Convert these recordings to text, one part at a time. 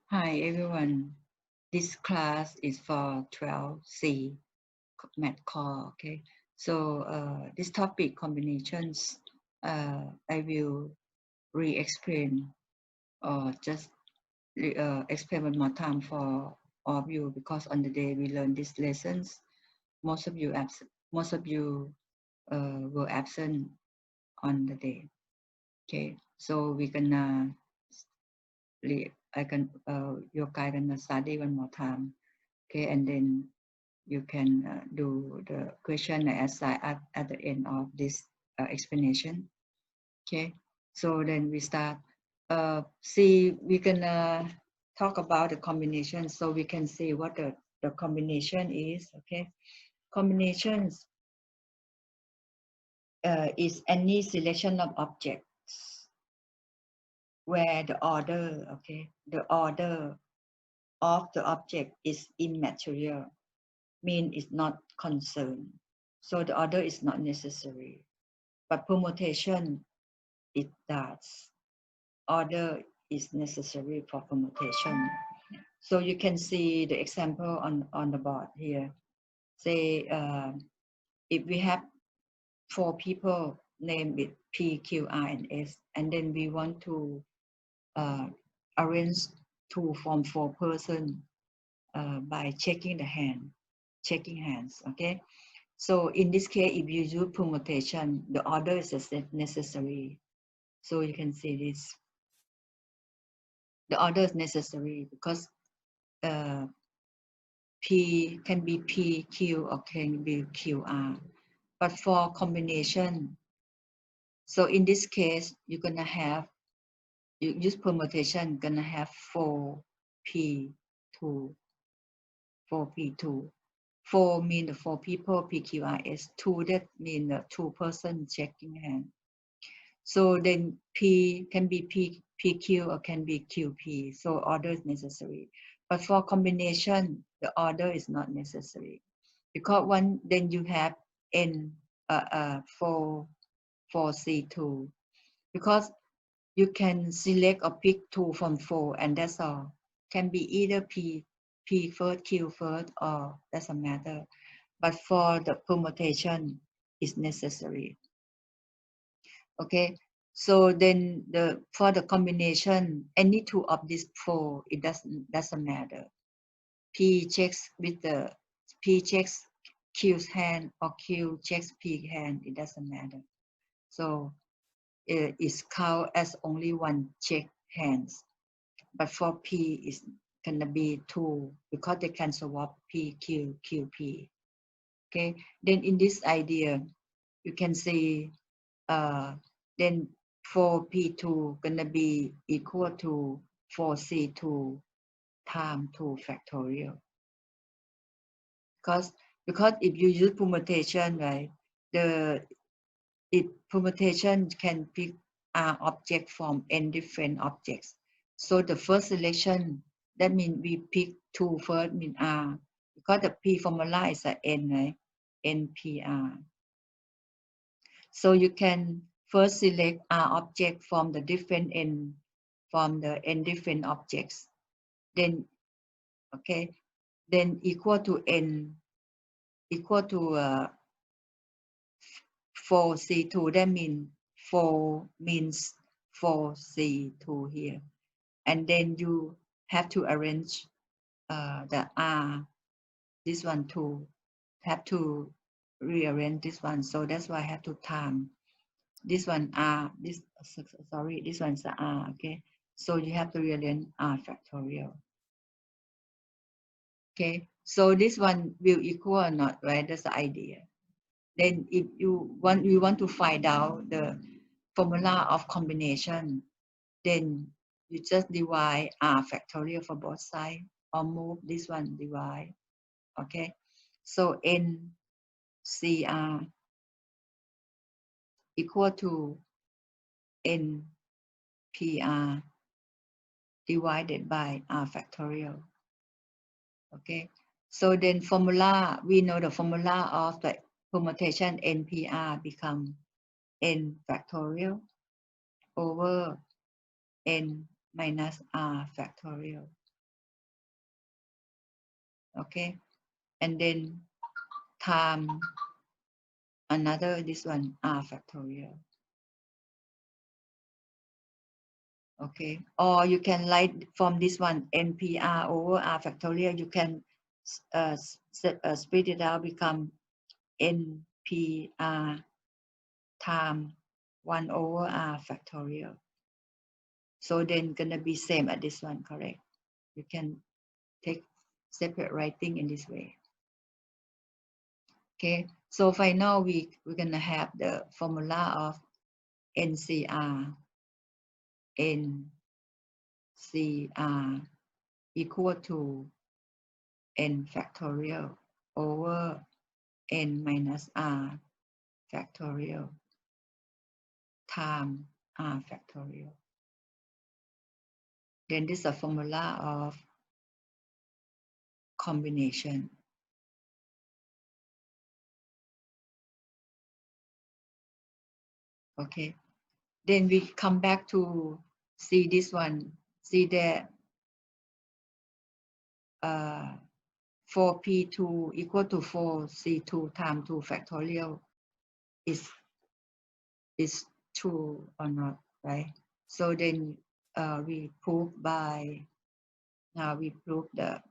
Hi everyone. This class is for 12C Math Core. Okay. So this topic combinations, I will re-explain or just explain one more time for all of you because on the day we learn these lessons, most of you absent. Most of you were absent on the day. Okay. So we can I can your guy gonna study one more time. Okay, and then you can do the question aside at the end of this explanation. Okay, so then we start. See, we can talk about the combination, so we can see what the combination is. Okay, combinations is any selection of objects where the order, okay, the order of the object is immaterial, mean is not concerned. So the order is not necessary. But permutation, it does. Order is necessary for permutation. So you can see the example on the board here. Say if we have 4 people, name it P, Q, R, and S, and then we want to arrange to form 4 person by checking hands, okay? So in this case, if you use permutation, the order is necessary. So you can see this. The order is necessary because P can be P, Q, or can be QR. But for combination, so in this case, you're gonna have, you use permutation, gonna have 4P2, 4P2. 4 mean the 4 people, PQRS. 2, that mean the 2 person checking hand. So then P can be PQ or can be QP. So order is necessary. But for combination, the order is not necessary because then you have N for C2 because you can select or pick 2 from 4 and that's all. Can be either P first, Q first, or doesn't matter. But for the permutation, is necessary. Okay, so then for the combination, any 2 of these 4, it doesn't matter. P checks with the P checks Q's hand or Q checks P hand, it doesn't matter. So it's count as only one check hands. But for P is gonna be 2 because they can swap P Q Q P. Okay, then in this idea, you can see then 4P2 gonna be equal to 4C2 times 2 factorial. Because if you use permutation, right, permutation can pick R object from n different objects. So the first selection, that means we pick 2 first, mean R, because the P formula is a N, right? NPR. So you can first select R object from the different N, from the N different objects. Then, okay, then equal to N, equal to 4C2. That means 4 means 4C2 here. And then you have to arrange the R, this one too, have to rearrange this one. So that's why I have to time. This one R, this one's the R, okay? So you have to rearrange R factorial. Okay, so this one will equal or not, right? That's the idea. Then if you want to find out the formula of combination, then you just divide R factorial for both sides or move this one divide, okay? So NCR equal to NPR divided by R factorial. Okay, so then formula, we know the formula of the permutation NPR become N factorial over N minus R factorial. Okay, and then time another, this one, r factorial. Okay, or you can write from this one npr over r factorial. You can split it out, become npr time 1 over r factorial. So then gonna be same at this one, correct? You can take separate writing in this way. Okay, so final we're gonna have the formula of NCR equal to n factorial over n minus r factorial time r factorial. Then this is a formula of combination. Okay, then we come back to see this one. See that 4p2 equal to 4c2 times 2 factorial is true or not, right? So then we prove by, now we prove the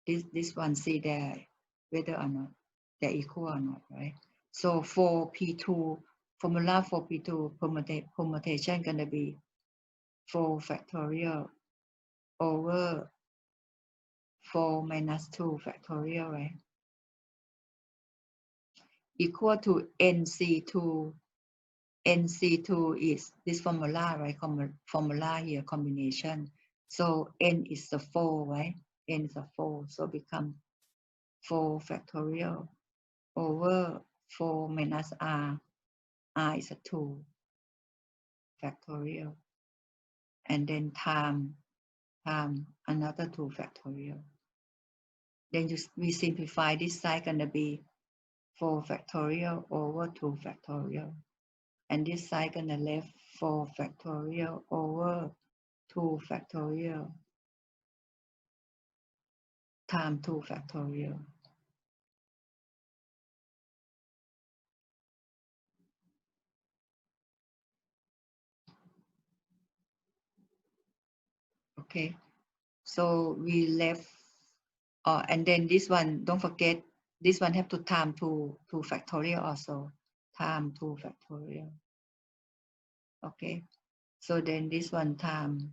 this one, see there whether or not they're equal or not, right? So for p2 formula for p2 permutation gonna be 4 factorial over 4 minus 2 factorial, right? Equal to nc2. nc2 is this formula, right? Formula here, combination. So n is a 4, right? N is a 4, so become 4 factorial over 4 minus r. R is a 2 factorial. And then time another 2 factorial. Then we simplify this side, gonna be 4 factorial over 2 factorial. And this side gonna left 4 factorial over 2 factorial times 2 factorial. Okay, so we left, and then this one, don't forget, this one have to time 2 factorial also, time 2 factorial. Okay, so then this one time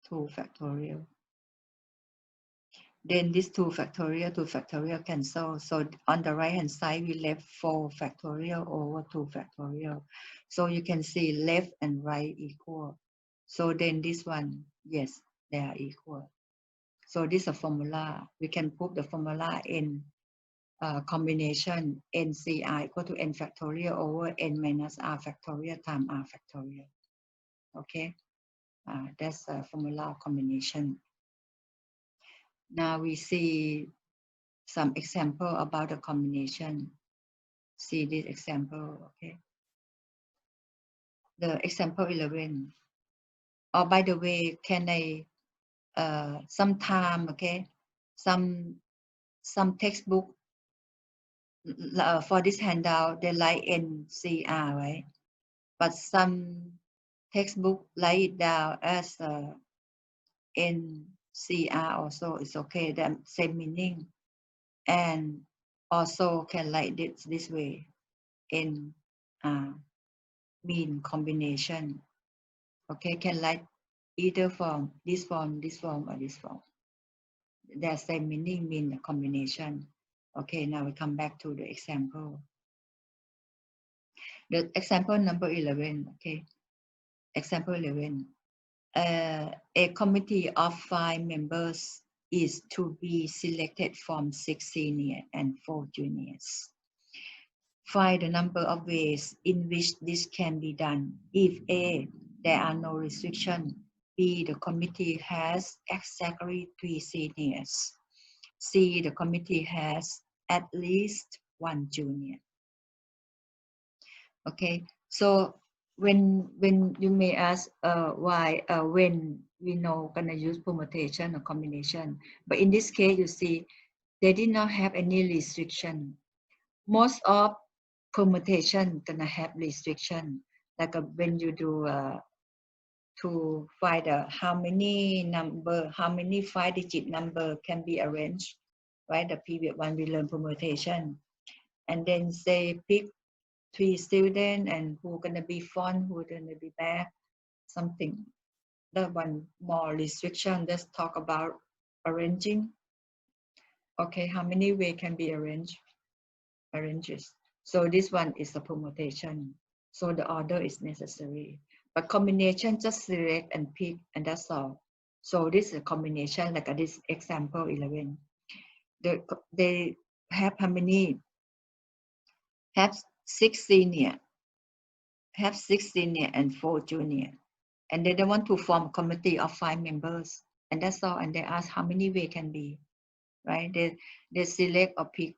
2 factorial. Then this 2 factorial cancel. So on the right hand side, we left 4 factorial over 2 factorial. So you can see left and right equal. So then this one, yes, they are equal. So this is a formula. We can put the formula in combination NCR equal to n factorial over n minus r factorial times r factorial. Okay, that's a formula combination. Now we see some example about the combination. See this example, okay? The example 11. Oh, by the way, can I sometime, okay? Some textbook for this handout they like NCR, right? But some textbook write it down as NCR also. It's okay, the same meaning, and also can write this way, mean combination. Okay, can write either form, this form, this form, or this form. The same meaning, mean combination. Okay, now we come back to the example. The example number 11, okay. Example 11. A committee of 5 members is to be selected from 6 seniors and 4 juniors. Find the number of ways in which this can be done. If A, there are no restrictions. B, the committee has exactly 3 seniors. C, the committee has at least 1 junior. Okay, so when you may ask why when we know gonna use permutation or combination. But in this case, you see, they did not have any restriction. Most of permutation gonna have restriction, like when you do to find how many number, how many 5-digit number can be arranged, right? The previous one we learn permutation, and then say pick 3 students and who gonna be front, who gonna be back, something. The one more restriction. Let's talk about arranging. Okay, how many way can be arranges. So this one is a permutation. So the order is necessary. But combination, just select and pick, and that's all. So this is a combination, like this example 11. They have how many? Have 6 senior, have 6 senior and 4 junior. And they want to form a committee of 5 members. And that's all. And they ask how many way can be, right? They select or pick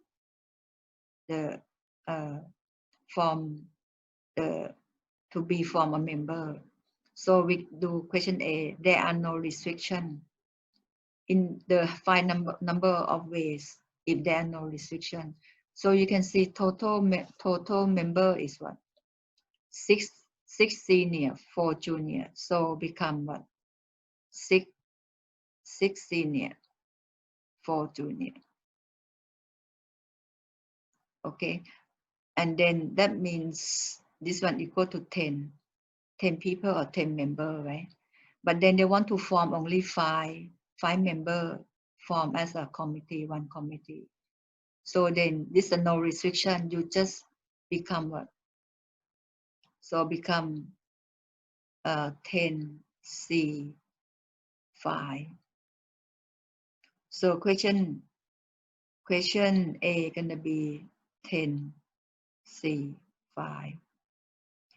the form the to be form a member. So we do question A. There are no restriction in the 5 number of ways if there are no restriction. So you can see total member is what? 6 senior, 4 junior. So become what? 6 senior, 4 junior. Okay, and then that means this one equal to 10 people or 10 member, right? But then they want to form only 5 member form as a committee, one committee. So then this is no restriction, you just become what? So become 10C5. So question A gonna be 10C5.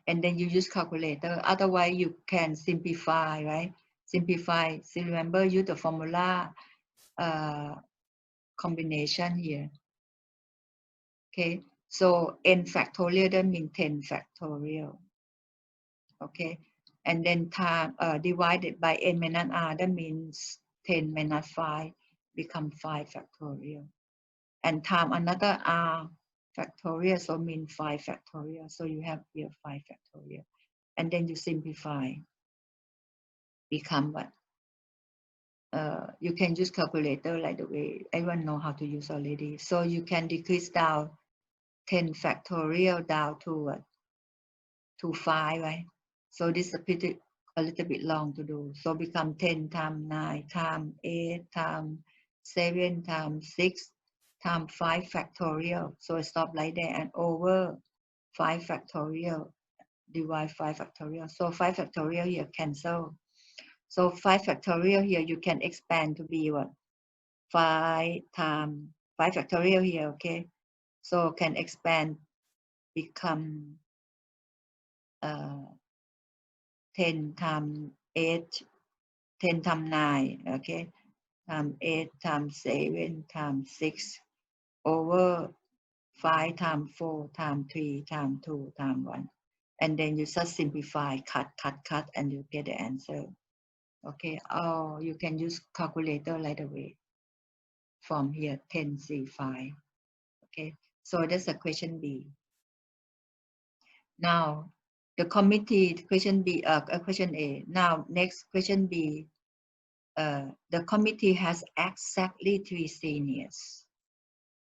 And then you use calculator. Otherwise, you can simplify, right? Simplify. So remember, use the formula combination here. Okay, so n factorial that means 10 factorial. Okay, and then time divided by n minus r, that means 10 minus 5 become 5 factorial. And time another r factorial, so mean 5 factorial. So you have here 5 factorial. And then you simplify, become what? You can use calculator like the way everyone know how to use already. So you can decrease down 10 factorial down to 5, right? So this is a little bit long to do. So become 10 times 9 times 8 times 7 times 6 times 5 factorial. So I stop like that and over 5 factorial, divide 5 factorial. So 5 factorial here cancel. So 5 factorial here you can expand to be what? 5 times 5 factorial here, okay? So can expand, become 10 times 8, 10 times 9, okay? Times 8 times 7 times 6 over 5 times 4 times 3 times 2 times 1. And then you just simplify, cut, and you get the answer. Okay, or you can use calculator right away from here, 10C5. Okay, so that's a question B. Now, the committee, question B, question A. Now, next question B. The committee has exactly 3 seniors.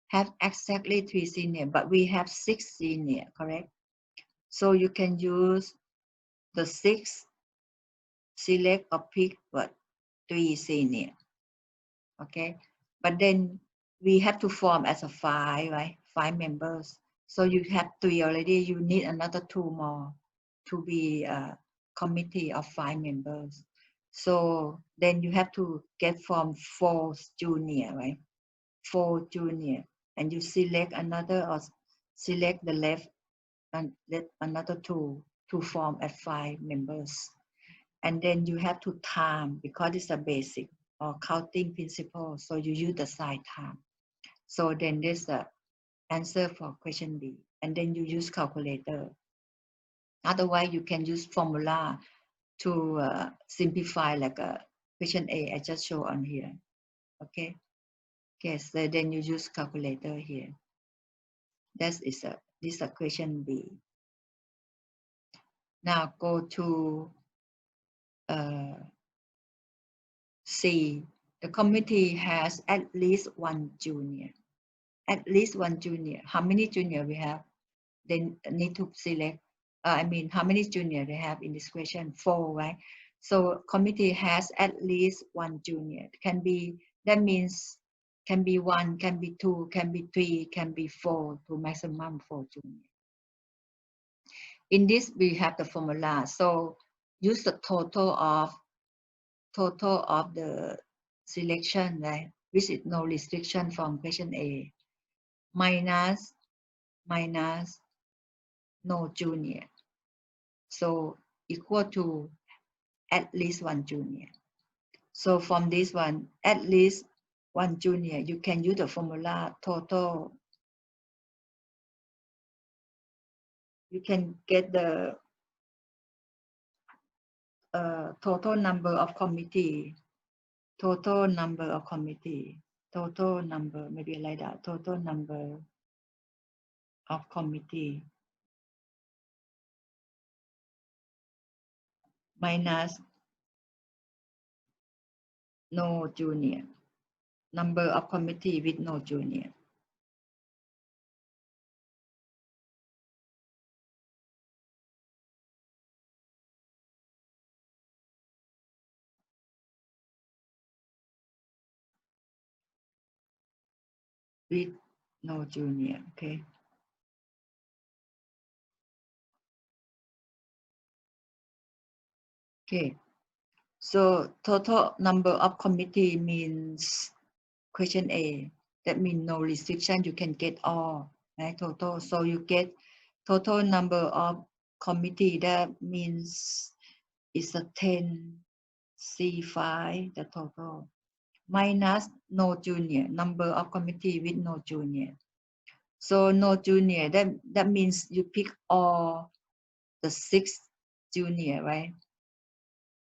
Have exactly 3 seniors, but we have 6 seniors, correct? So you can use the 6, select or pick what? 3 seniors. Okay, but then we have to form as a 5, right? 5 members. So you have 3 already, you need another 2 more to be a committee of 5 members. So then you have to get from 4 junior, right? 4 junior, and you select another or select the left and let another 2 to form as 5 members. And then you have to time because it's a basic or counting principle. So you use the side time. So then there's the answer for question B. And then you use calculator. Otherwise, you can use formula simplify like a question A I just show on here. Okay. Okay, so then you use calculator here. This is a question B. Now go to C. The committee has at least one junior. At least one junior. How many junior we have? Then need to select. How many junior they have in this question? 4, right? So committee has at least one junior. That means can be 1, can be 2, can be 3, can be 4, to maximum 4 junior. In this we have the formula. So use the total of the selection, right? Which is no restriction from question A, minus no junior. So equal to at least one junior. So from this one, at least one junior, you can use the formula total. You can get the total number of committee, maybe like that, total number of committee minus no junior, number of committee with no junior. With no junior, okay. Okay, so total number of committee means question A. That means no restriction, you can get all, right? Total. So you get total number of committee. That means it's a 10 C5, the total. Minus no junior, number of committee with no junior. So no junior, that means you pick all the 6 junior, right?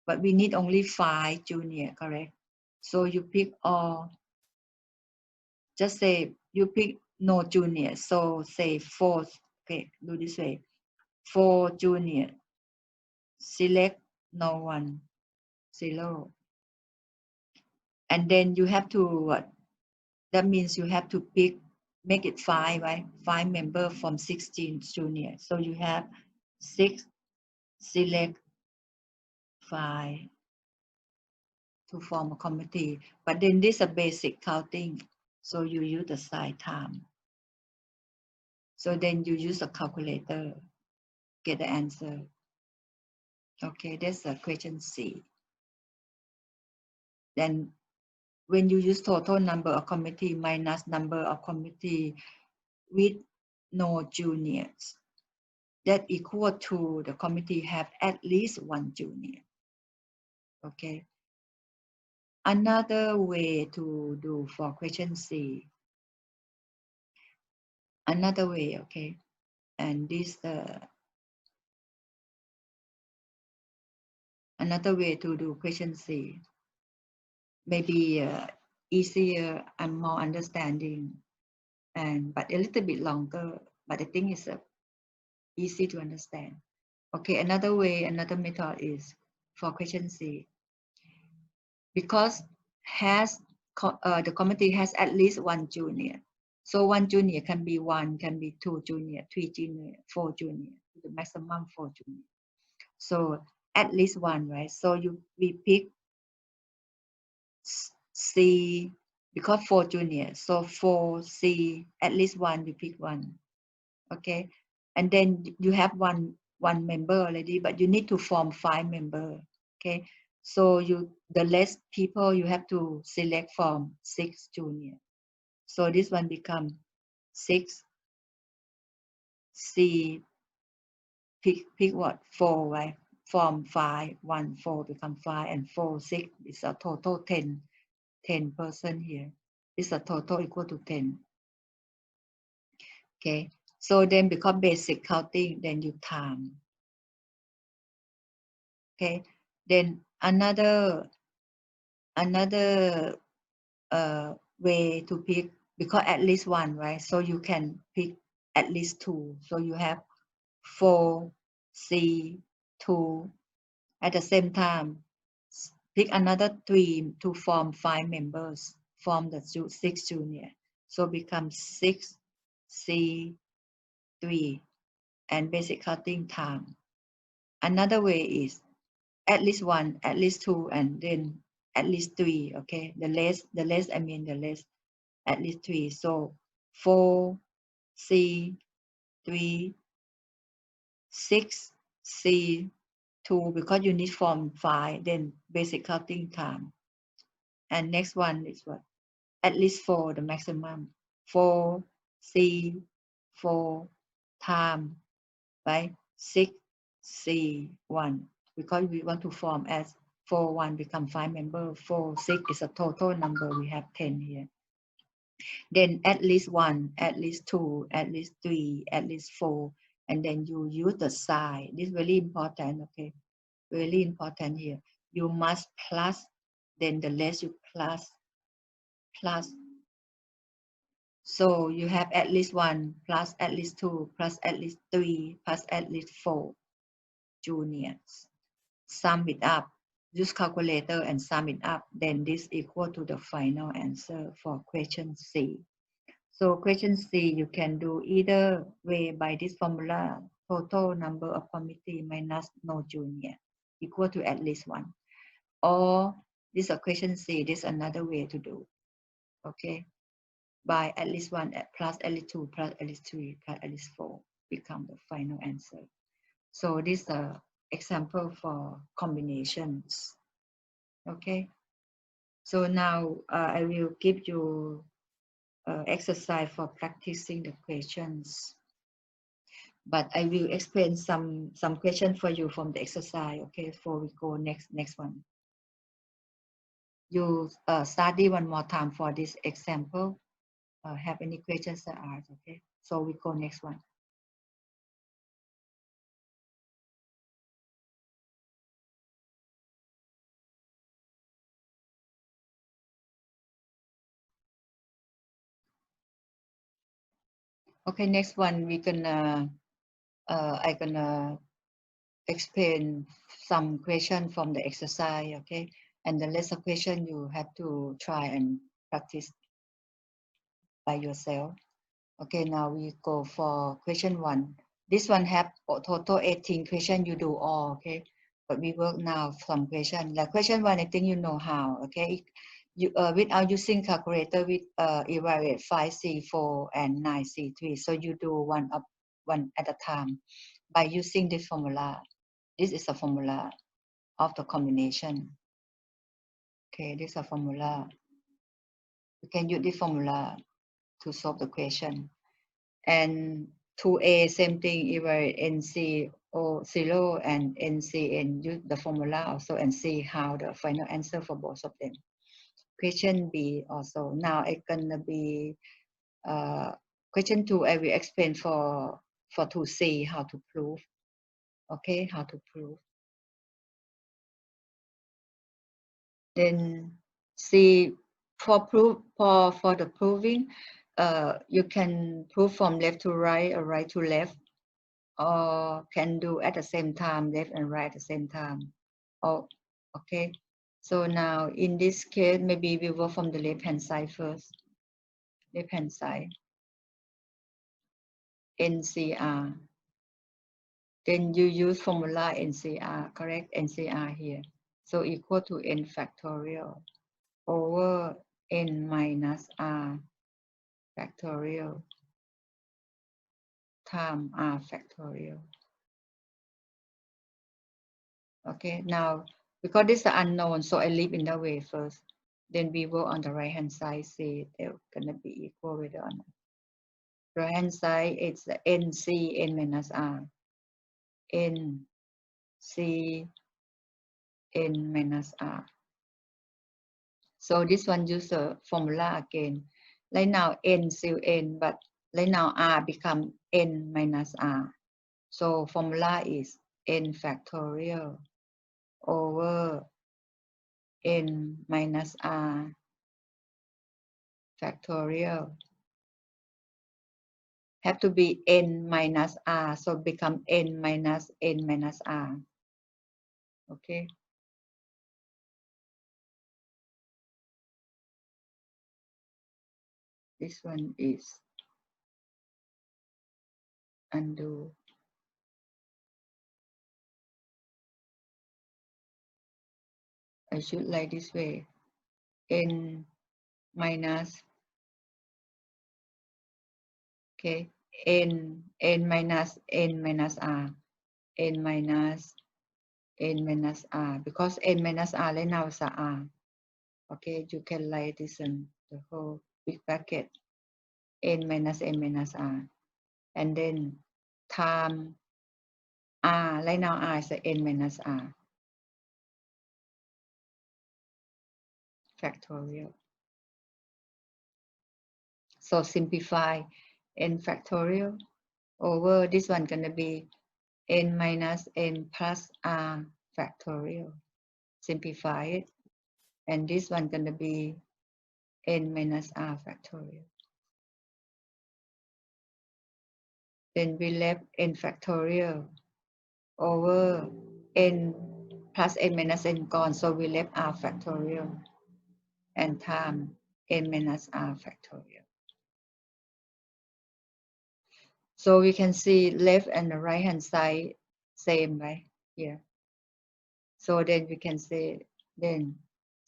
But we need only 5 junior, correct? So you pick all, just say you pick no junior, so say 4, okay, do this way, 4 junior, select no one, 0. And then you have to, that means you have to pick, make it 5, right? 5 member from 16 junior. So you have 6, select 5 to form a committee. But then this is a basic counting. So you use the side time. So then you use a calculator, get the answer. Okay, that's a question C. Then when you use total number of committee minus number of committee with no juniors, that equal to the committee have at least one junior. Okay. Another way to do for question C. Another way, okay. And this another way to do question C. Maybe easier and more understanding, but a little bit longer. But I think it's easy to understand. Okay, another way, another method is for question C. Because the committee has at least one junior. So one junior can be 1, can be 2 junior, 3 junior, 4 junior, the maximum 4 junior. So at least 1, right? So we pick C, because 4 junior, so 4C, at least 1, we pick 1. Okay, and then you have one member already, but you need to form 5 member. Okay, so the less people you have to select from 6 junior. So this one become 6 C, pick what, 4, right? Form 5, 1, 4 become 5, and 4, 6 is a total 10 person here. It's a total equal to 10. Okay, so then because basic counting, then you time. Okay, Then another way to pick, because at least one, right? So you can pick at least two. So you have 4C 2 at the same time. Pick another 3 to form 5 members, form the 6 junior. So become 6C 3 and basic counting time. Another way is at least one, at least two, and then at least three. Okay, the less I mean the less, at least three. So 4C 3 6C 2, because you need form 5, then basic counting time. And next one is what? At least 4, the maximum. 4C 4 time by 6C 1, because we want to form as 4 1 become 5 member. 4 6 is a total number. We have 10 here. Then at least 1, at least 2, at least 3, at least 4, and then you use the sign. This is very important. Okay, really important here. You must plus, then the less you plus. So you have at least 1 plus at least 2 plus at least 3 plus at least 4 juniors. Sum it up. Use calculator and sum it up. Then this equal to the final answer for question C. So question C, you can do either way by this formula. Total number of committee minus no junior equal to at least 1. Or this is a question C, this is another way to do. Okay, by at least 1 plus at least 2 plus at least 3 plus at least 4 become the final answer. So this is an example for combinations. Okay, so now I will give you exercise for practicing the questions, but I will explain some questions for you from the exercise. Okay, before we go next one. You study one more time for this example. Have any questions that are okay? So we go next one. Okay, next one we gonna I gonna explain some question from the exercise. Okay, and the rest of question you have to try and practice by yourself. Okay, now we go for question 1. This one have total 18 question. You do all. Okay, but we work now from question. Like question 1, I think you know how. Okay, you without using calculator, with evaluate 5C4 and 9C3. So you do one at a time by using this formula. This is a formula of the combination. Okay, this is a formula. You can use this formula to solve the question. And 2A, same thing, either NC0 and NCN, use the formula also and see how the final answer for both of them. Question B also. Now it's gonna be question 2. I will explain for 2C how to prove. Okay, how to prove. Then C for the proving, you can prove from left to right or right to left, or can do at the same time, left and right at the same time. Oh, okay. So now in this case, maybe we work from the left hand side first. Left hand side, NCR. Then you use formula NCR, correct? NCR here. So equal to N factorial over N minus R factorial times R factorial. Okay, now because this is unknown, so I leave in the way first. Then we work on the right hand side, see they're gonna be equal with the on the right hand side, it's the NC N minus R. NC N minus R. So this one use the formula again. Right now N still N, but right now R become N minus R. So formula is N factorial over n minus r factorial. Have to be n minus r, so become n minus r. Okay. This one is undo. I should write this way. N minus, okay, n minus r, n minus r, because n minus r right now is r. Okay, you can write this in the whole big bracket, n minus r, and then time r, right now r is n minus r factorial. So simplify n factorial over this one gonna be n minus n plus r factorial. Simplify it, and this one gonna be n minus r factorial. Then we left n factorial over n plus n minus n gone, so we left r factorial and time n minus r factorial. So we can see left and the right hand side same, right? Here. So then we can say then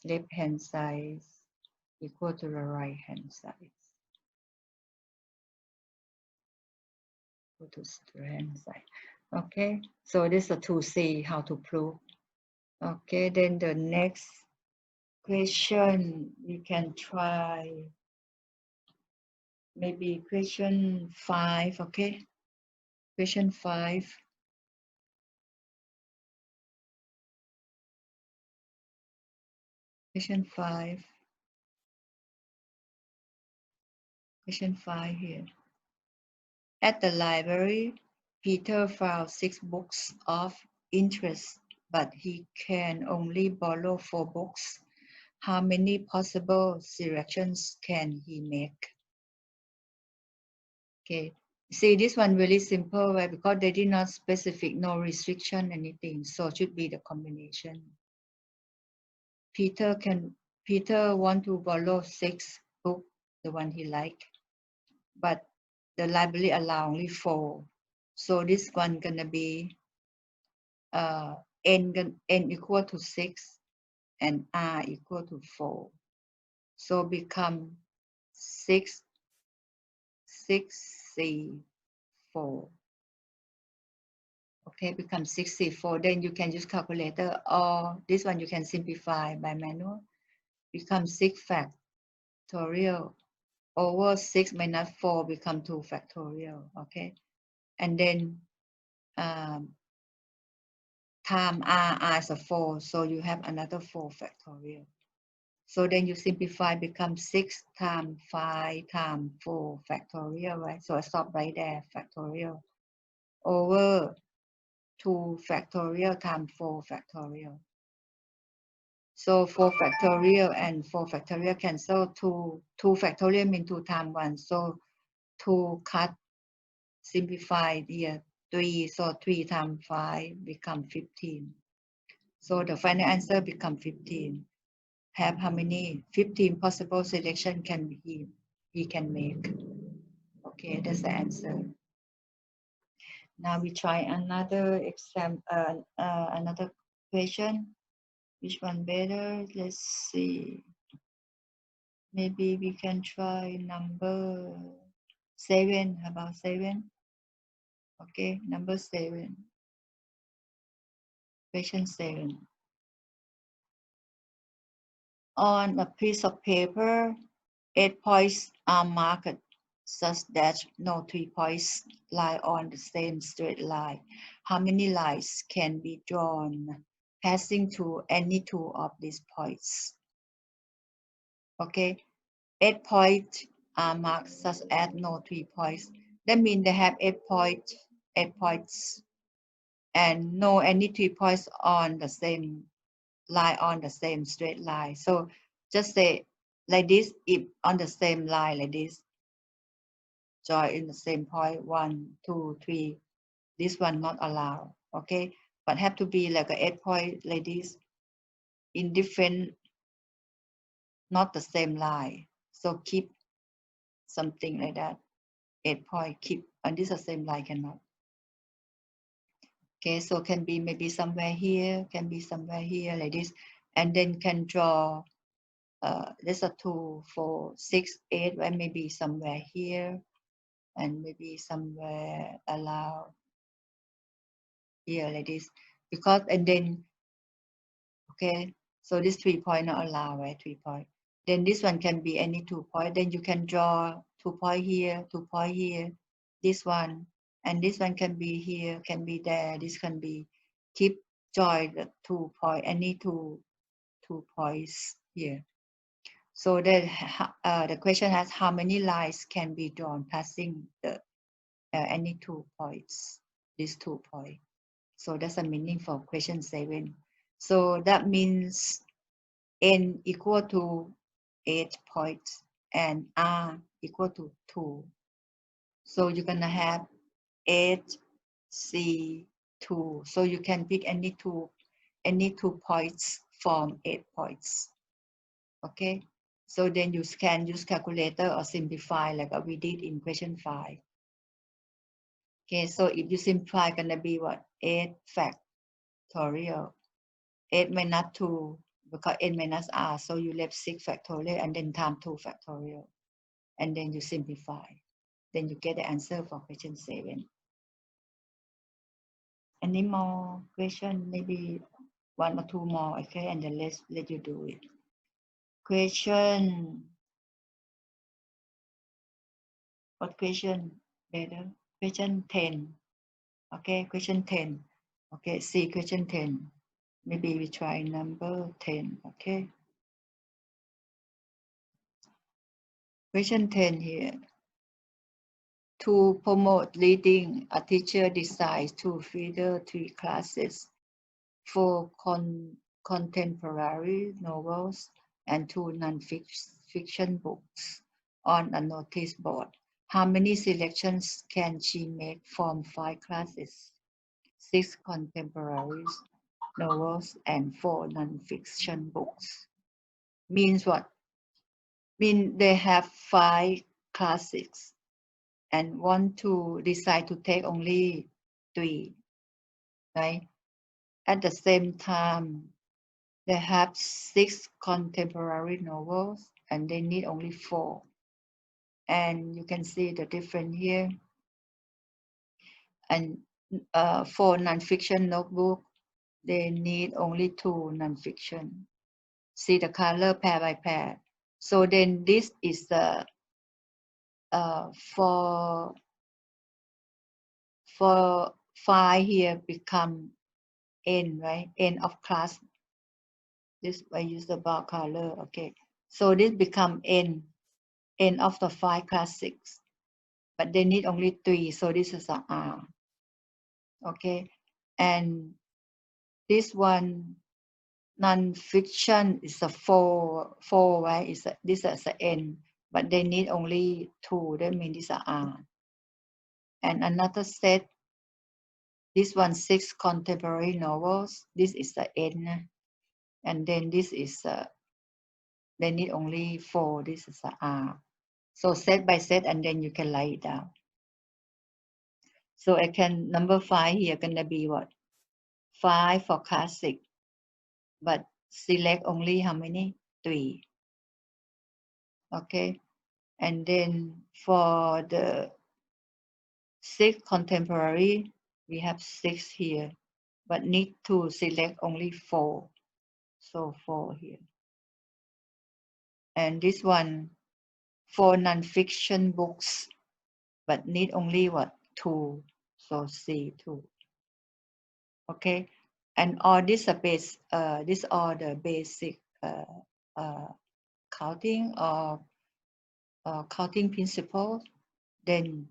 left hand side equal to the right hand side. Go to the hand side. Okay, so this is to see how to prove. Okay, then the next question we can try maybe question 5. Okay, question 5. Question 5. Question 5 here. At the library, Peter found 6 books of interest, but he can only borrow 4 books. How many possible selections can he make? Okay, see this one really simple, right? Because they did not specific, no restriction, anything. So it should be the combination. Peter want to borrow 6 books, the one he like, but the library allow only 4. So this one gonna be n equal to 6 and r equal to 4. So become 6, 64. Okay, become 64. Then you can use calculator, or this one you can simplify by manual. Become 6 factorial over 6 minus 4 become 2 factorial. Okay, and then time r is a 4, so you have another 4 factorial. So then you simplify, become 6 times 5 times 4 factorial, right? So I stop right there, factorial over 2 factorial times 4 factorial. So 4 factorial and 4 factorial cancel. 2 factorial means 2 times 1. So 2 cut, simplified here, 3. So 3 times 5 become 15. So the final answer become 15. Have how many? 15 possible selection can he can make. Okay, that's the answer. Now we try another exam, another question. Which one better? Let's see. Maybe we can try number 7. How about 7? Okay, number 7. Question 7. On a piece of paper, 8 points are marked such that no 3 points lie on the same straight line. How many lines can be drawn passing through any 2 of these points? Okay, 8 points are marked such as no 3 points. That means they have 8 points and no any 3 points on the same line, on the same straight line. So just say like this, if on the same line like this, join in the same point, 1, 2, 3, this one not allowed, okay? But have to be like a 8 point like this, in different, not the same line. So keep something like that, 8 point, keep, and this the same line cannot. Okay, so can be maybe somewhere here, can be somewhere here like this, and then can draw there's a 2, 4, 6, 8, and maybe somewhere here, and maybe somewhere allow here like this, because and then okay, so this 3 point not allowed, right? 3 point. Then this one can be any 2 point. Then you can draw 2 point here, 2 point here, this one, and this one can be here, can be there. This can be, keep join the 2 point, any 2 points here. So the question has how many lines can be drawn passing the any 2 points, these 2 points. So that's a meaning for question 7. So that means n equal to 8 points and r equal to 2. So you're gonna have 8 c 2. So you can pick any two points from 8 points. Okay. So then you can use calculator or simplify like we did in question 5. Okay, so if you simplify, gonna be what? 8 factorial. 8 minus 2, because n minus r, so you left 6 factorial and then times 2 factorial. And then you simplify. Then you get the answer for question 7. Any more question? Maybe 1 or 2 more, okay, and then let's let you do it. Question. What question better? Question 10. Okay, question 10. Okay, see question 10. Maybe we try number 10. Okay. Question 10 here. To promote reading, a teacher decides to feature 3 classes, 4 contemporary novels and 2 non-fiction books on a notice board. How many selections can she make from 5 classes? 6 contemporary novels and 4 non-fiction books. Means what? Mean they have 5 classes and want to decide to take only 3, right? At the same time, they have 6 contemporary novels and they need only 4. And you can see the difference here. And 4 non-fiction notebook, they need only 2 non-fiction. See the color pair by pair. So then this is the for 5 here become n, right? N of class. This I use the bar color. Okay, so this become n of the 5 classics, but they need only 3, so this is a R. Okay, and this one non-fiction is a 4, right? This is a n, but they need only 2. That means this is a R. And another set, this one 6 contemporary novels. This is the n, and then this is they need only 4. This is a R. So set by set, and then you can write it down. So I can number 5 here gonna be what? 5 for classic, but select only how many? 3. Okay, and then for the 6 contemporary, we have 6 here, but need to select only 4. So 4 here. And this one, 4 non-fiction books, but need only what? 2. So C2. Okay, and all this this are the basic counting or counting principle. Then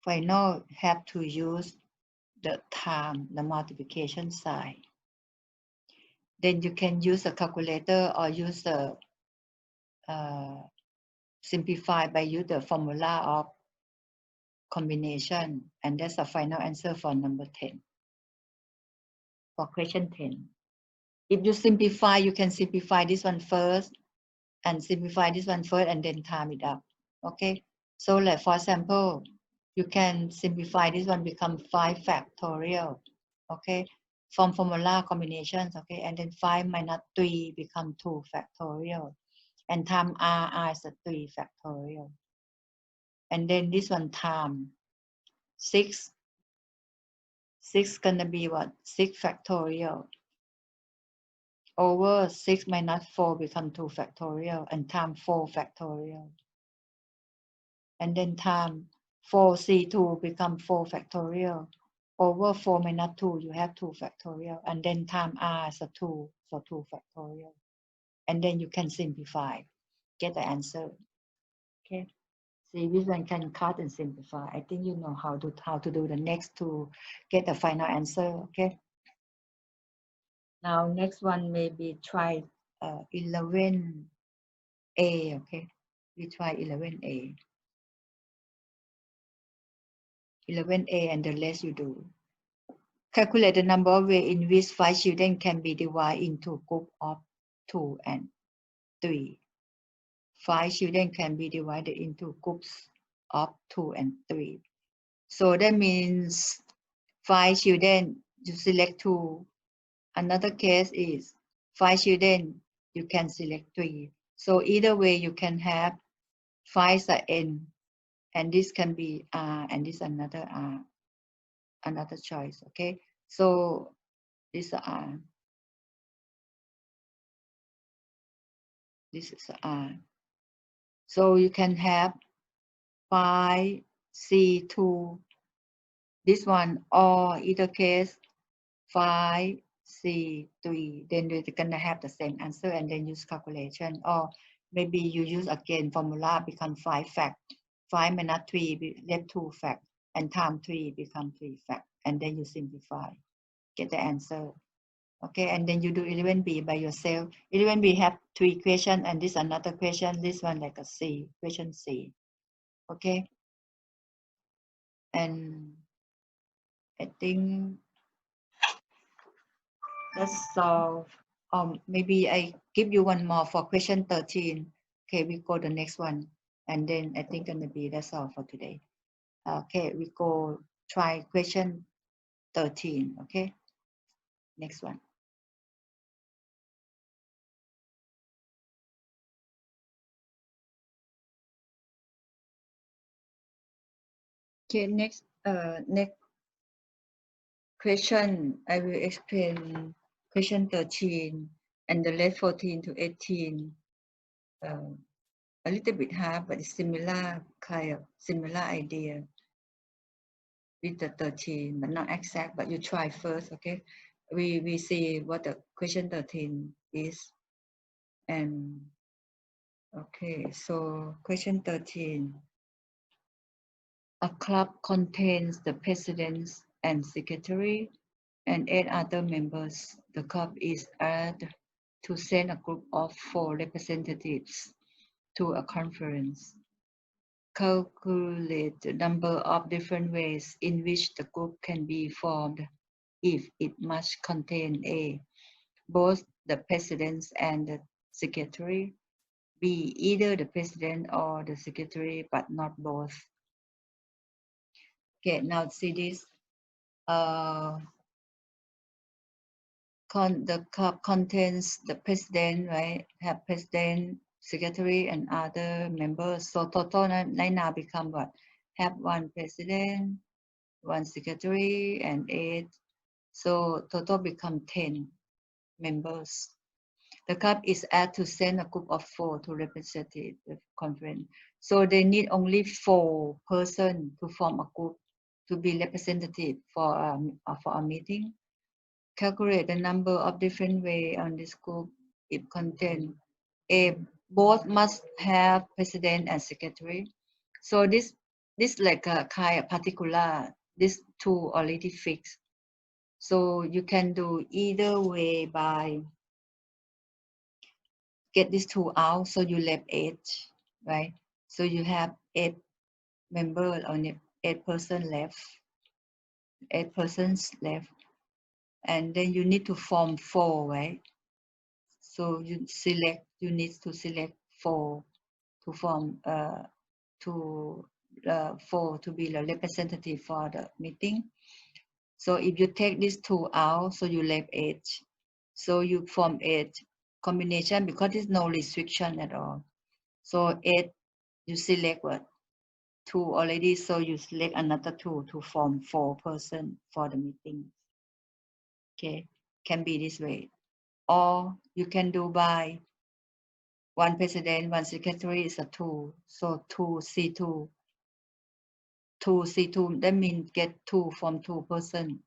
final have to use the time, the multiplication sign. Then you can use a calculator or use the simplify by use the formula of combination, and that's the final answer for number 10. For question 10. If you simplify, you can simplify this one first and simplify this one first and then time it up. Okay. So like for example, you can simplify this one become 5 factorial. Okay. From formula combinations. Okay. And then 5 minus 3 become 2 factorial. And time r is a 3 factorial. And then this one time 6 gonna be what? 6 factorial over 6 minus 4 become 2 factorial and time 4 factorial. And then time 4c2 become 4 factorial over 4 minus 2 you have 2 factorial, and then time r is a 2, so 2 factorial. And then you can simplify, get the answer. Okay. See which one can cut and simplify. I think you know how to do the next to get the final answer. Okay. Now next one maybe try 11A. Okay, we try 11A. 11A and the rest you do. Calculate the number of ways in which 5 children can be divided into group of 2 and 3. 5 children can be divided into groups of 2 and 3. So that means 5 children, you select 2. Another case is 5 children, you can select 3. So either way you can have 5 are n, and this can be r, and this another r, another choice. Okay, so this is r, this is r. So you can have 5c2, this one, or either case 5c3. Then you're gonna have the same answer and then use calculation, or maybe you use again formula become 5 fact. 5 minus 3 left 2 fact, and time 3 become 3 fact, and then you simplify, get the answer. Okay, and then you do 11B by yourself. 11B have 3 questions, and this another question, this one like a C, question C. Okay, and I think that's all. Maybe I give you one more for question 13. Okay, we go the next one, and then I think gonna be that's all for today. Okay, we go try question 13. Okay, next one. Okay, next question, I will explain question 13 and the rest 14 to 18. A little bit hard, but it's similar kind of similar idea with the 13, but not exact. But you try first, okay? We see what the question 13 is, and okay. So question 13. A club contains the president and secretary and 8 other members. The club is asked to send a group of 4 representatives to a conference. Calculate the number of different ways in which the group can be formed if it must contain A, both the president and the secretary, B, either the president or the secretary, but not both. Okay, now see this. The club contains the president, right? Have president, secretary, and other members. So total now become what? Have 1 president, 1 secretary, and 8. So total become 10 members. The club is asked to send a group of 4 to represent the conference. So they need only 4 persons to form a group to be representative for a meeting. Calculate the number of different ways on this group if contain A, both must have president and secretary. So this like a kind of particular, this two already fixed. So you can do either way by get this two out. So you left 8, right? So you have 8 members on it, 8 person left, 8 persons left, and then you need to form 4, right? So you need to select 4 to form to 4 to be the representative for the meeting. So if you take these 2 out, so you left 8. So you form 8 combination because there's no restriction at all. So 8, you select what? 2 already, so you select another 2 to form 4 person for the meeting. Okay, can be this way. Or you can do by 1 president, 1 secretary is a 2. So 2C2. 2C2, that means get 2 from 2 person.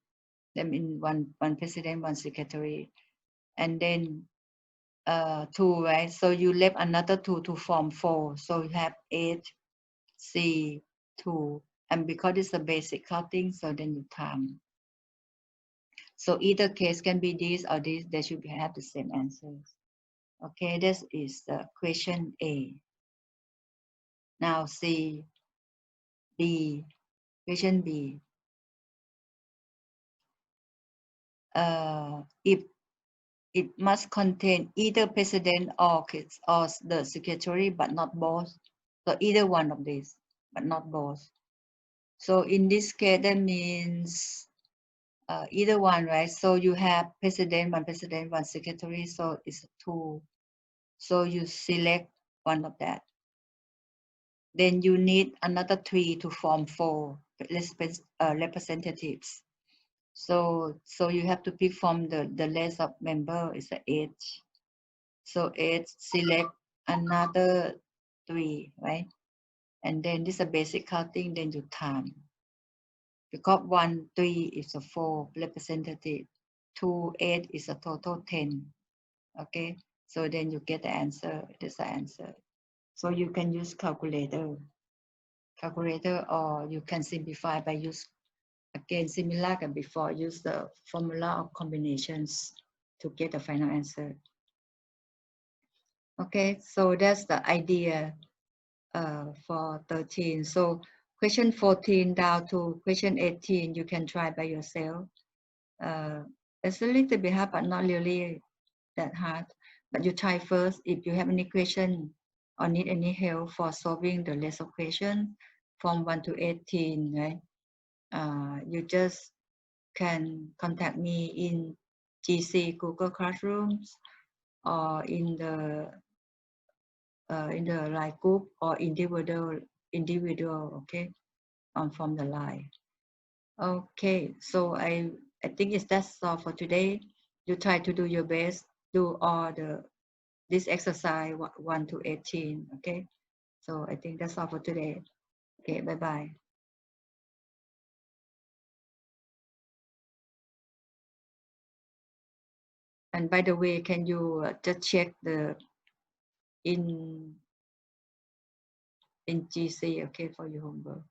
That means one president, 1 secretary. And then 2, right? So you left another 2 to form 4. So you have 8C2. And because it's a basic counting, so then you time. So either case can be this or this, they should have the same answers. Okay, this is the question A. Now C, B, question B. If it must contain either president or the secretary, but not both. So either one of these, but not both. So in this case, that means either one, right? So you have president, 1 secretary, so it's 2. So you select one of that. Then you need another 3 to form 4 representatives. So you have to pick from the list of member is 8. So 8, select another 3, right? And then this is a basic counting, then you time. Because 1, 3 is a 4 representative, 2, 8 is a total 10. Okay, so then you get the answer. This is the answer. So you can use calculator, or you can simplify by use, again, similar than before, use the formula of combinations to get the final answer. Okay, so that's the idea for 13. So question 14 down to question 18, you can try by yourself. It's a little bit hard, but not really that hard. But you try first. If you have any question or need any help for solving the list of questions from 1 to 18, right? You just can contact me in GC Google Classrooms or in the line group or individual, okay, from the line. Okay, so I think that's all for today. You try to do your best, do all this exercise 1 to 18, okay? So I think that's all for today. Okay, bye-bye. And by the way, can you just check the in GC, okay, for your homework?